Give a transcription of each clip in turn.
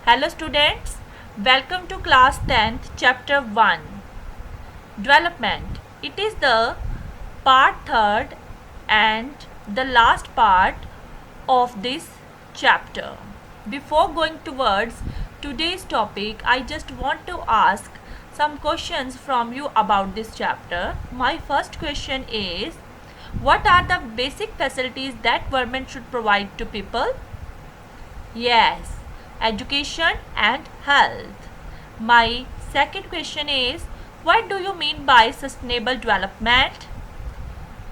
Hello students, welcome to class 10th chapter 1 Development. It is the part 3rd and the last part of this chapter. Before going towards today's topic, I just want to ask some questions from you about this chapter. My first question is, what are the basic facilities that government should provide to people? Yes, education and health. My second question is, what do you mean by sustainable development?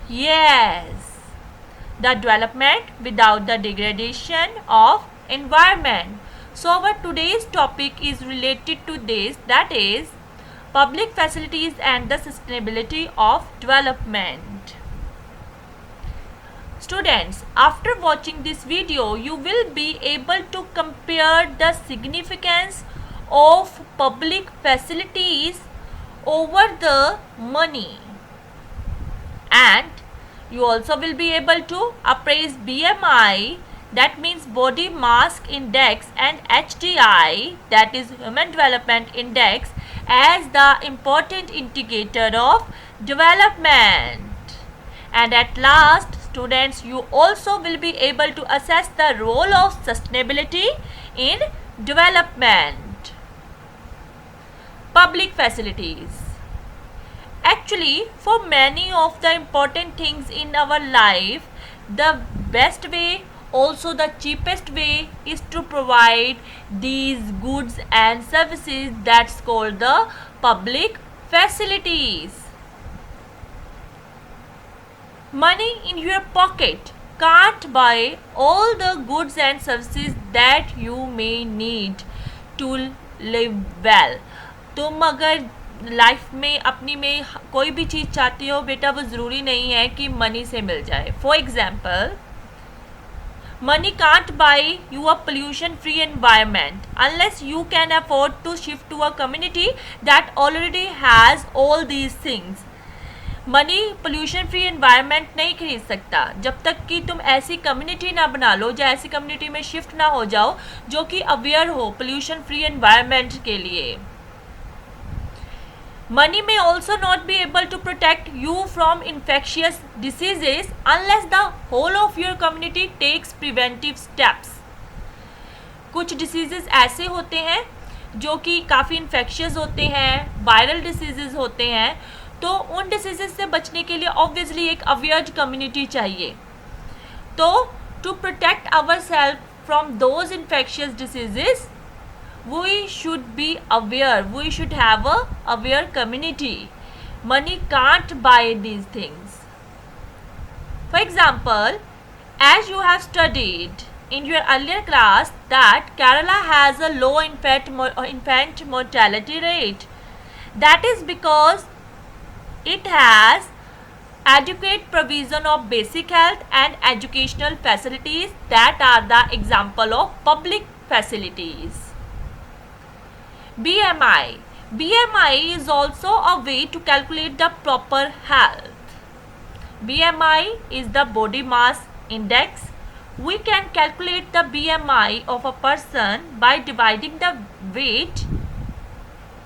Yes, the development without the degradation of environment. So our today's topic is related to this, that is public facilities and the sustainability of development. Students, after watching this video, you will be able to compare the significance of public facilities over the money, and you also will be able to appraise BMI, that means body mass index, and HDI, that is human development index, as the important indicator of development. And at last, students, you also will be able to assess the role of sustainability in development. Public facilities. Actually, for many of the important things in our life, the best way, also the cheapest way, is to provide these goods and services, that's called the public facilities. Money in your pocket can't buy all the goods and services that you may need to live well. तुम अगर life में अपनी में कोई भी चीज़ चाहती हो बेटा, वो ज़रूरी नहीं है कि मनी से मिल जाए. For example, money can't buy you a pollution free environment unless you can afford to shift to a community that already has all these things. Money pollution free environment नहीं खरीद सकता जब तक कि तुम ऐसी कम्युनिटी ना बना लो, या ऐसी कम्युनिटी में शिफ्ट ना हो जाओ जो कि अवेयर हो पोल्यूशन फ्री एनवायरनमेंट के लिए. Money may also not be able to protect you from infectious diseases unless the whole of your community takes preventive steps. कुछ डिसीजेस ऐसे होते हैं जो कि काफ़ी इन्फेक्शियस होते हैं, वायरल डिसीजेस होते हैं, तो उन डिसीजेस से बचने के लिए ऑब्वियसली एक अवेयर कम्युनिटी चाहिए. तो to protect our self from those infectious diseases, we should be aware, we should have a aware community. Money can't buy these things. For example, as you have studied in your earlier class that Kerala has a low infant mortality rate. That is because it has adequate provision of basic health and educational facilities that are the example of public facilities. BMI. BMI is also a way to calculate the proper health. BMI is the body mass index. We can calculate the BMI of a person by dividing the weight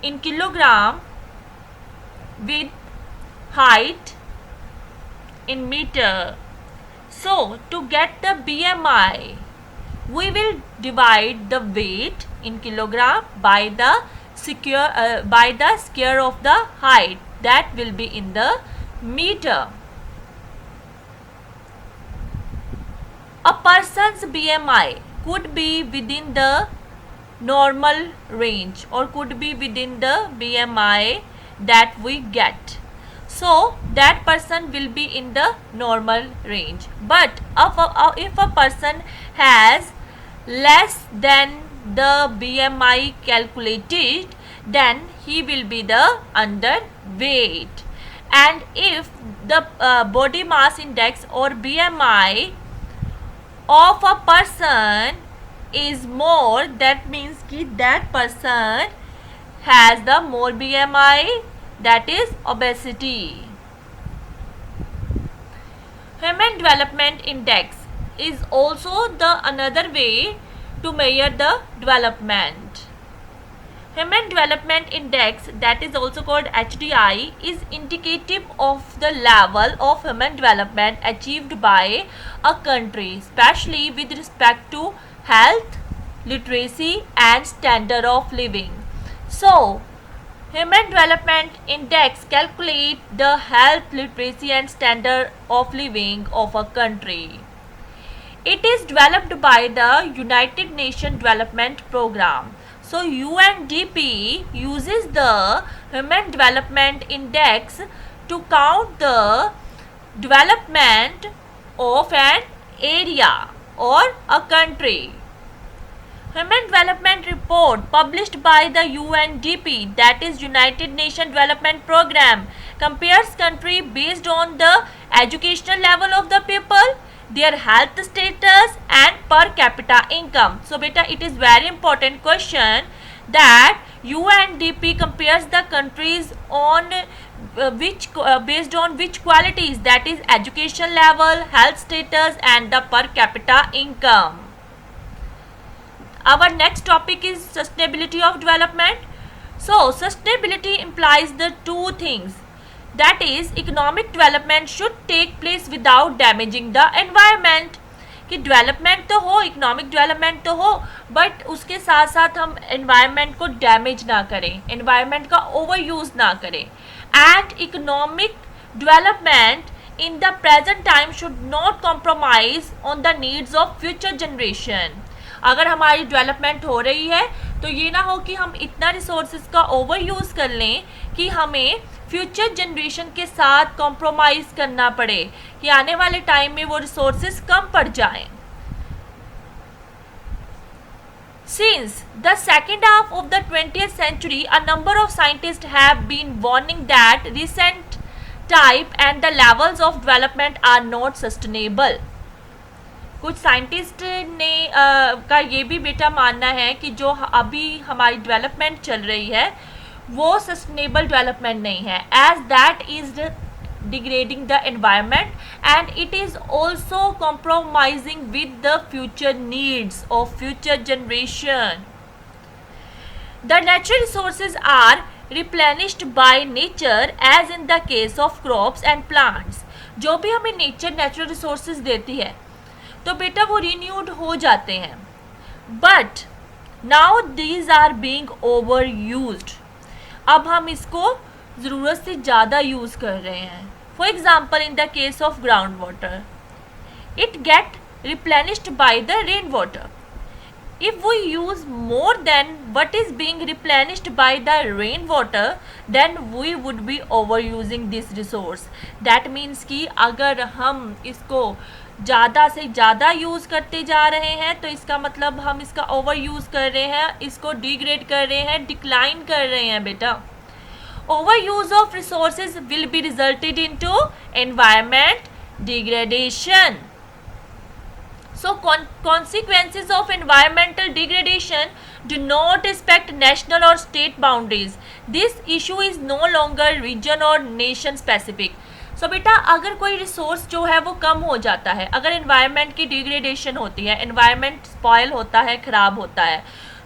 in kilogram with height in meter. So to get the BMI, we will divide the weight in kilogram by the square of the height, that will be in the meter. A person's BMI could be within the normal range or could be within the BMI that we get. So that person will be in the normal range. But if a person has less than the BMI calculated, then he will be the underweight. And if the body mass index or BMI of a person is more, that means कि that person has the more BMI, that is obesity. Human Development Index is also the another way to measure the development. Human Development Index, that is also called HDI, is indicative of the level of human development achieved by a country, especially with respect to health, literacy and standard of living. So, Human Development Index calculates the health, literacy and standard of living of a country. It is developed by the United Nations Development Program. So UNDP uses the Human Development Index to count the development of an area or a country. Human Development Report published by the UNDP, that is United Nations Development Program, compares country based on the educational level of the people, their health status and per capita income. So beta, it is very important question that UNDP compares the countries on based on which qualities, that is education level, health status and the per capita income. Our next topic is sustainability of development. So sustainability implies the two things, that is economic development should take place without damaging the environment. कि development तो हो, economic development तो हो, but उसके साथ साथ हम environment को डैमेज ना करें, एनवायरनमेंट का ओवर यूज़ ना करें. And economic development in the present time should not compromise on the needs of future generation. अगर हमारी डेवलपमेंट हो रही है तो ये ना हो कि हम इतना रिसोर्सेज का ओवर यूज़ कर लें कि हमें फ्यूचर जनरेशन के साथ कॉम्प्रोमाइज़ करना पड़े, कि आने वाले टाइम में वो रिसोर्सेज कम पड़ जाएं. Since the second half of the 20th century, a number of scientists have been warning that recent type and the levels of development are not sustainable. कुछ साइंटिस्ट ने का ये भी बेटा मानना है कि जो अभी हमारी डेवलपमेंट चल रही है वो सस्टेनेबल डेवलपमेंट नहीं है, as that is degrading the environment and it is also compromising with the future needs of future generation. The natural resources are replenished by nature as in the case of crops and plants. जो भी हमें nature natural resources देती है तो बेटा वो renewed हो जाते हैं, but now these are being over used. अब हम इसको ज़रूरत से ज़्यादा यूज़ कर रहे हैं. For example in the case of ground water, it get replenished by the rain water. If we use more than what is being replenished by the rainwater, then we would be overusing this resource. That means कि अगर हम इसको ज़्यादा से ज़्यादा use करते जा रहे हैं तो इसका मतलब हम इसका ओवर यूज़ कर रहे हैं, इसको डिग्रेड कर रहे हैं, डिक्लाइन कर रहे हैं बेटा. Over use of resources will be resulted into environment degradation. So consequences of environmental degradation do not respect national or state boundaries. This issue is no longer region or nation specific. So बेटा अगर कोई resource जो है वो कम हो जाता है, अगर एनवायरनमेंट की डिग्रेडेशन होती है, एनवायरनमेंट स्पॉयल होता है, ख़राब होता है,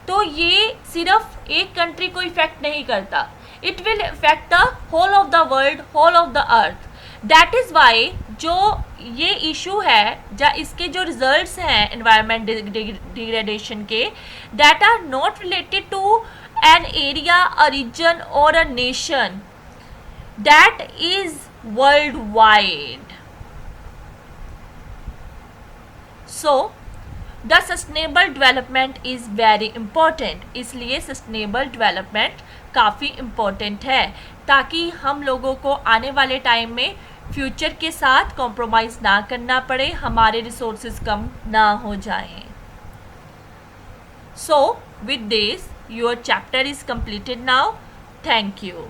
तो ये सिर्फ एक कंट्री को इफेक्ट नहीं करता, it will effect the whole of the world, whole of the earth. That is why जो ये इशू है या इसके जो रिजल्ट्स हैं एनवायरनमेंट डिग्रेडेशन के, that are not related to an area, a region और a nation, that is world wide. So the sustainable development is very important. इसलिए सस्टेनेबल डेवलपमेंट काफ़ी इम्पोर्टेंट है ताकि हम लोगों को आने वाले टाइम में फ्यूचर के साथ कॉम्प्रोमाइज़ ना करना पड़े, हमारे रिसोर्सेज कम ना हो जाएं. So with this your chapter is completed now. Thank you.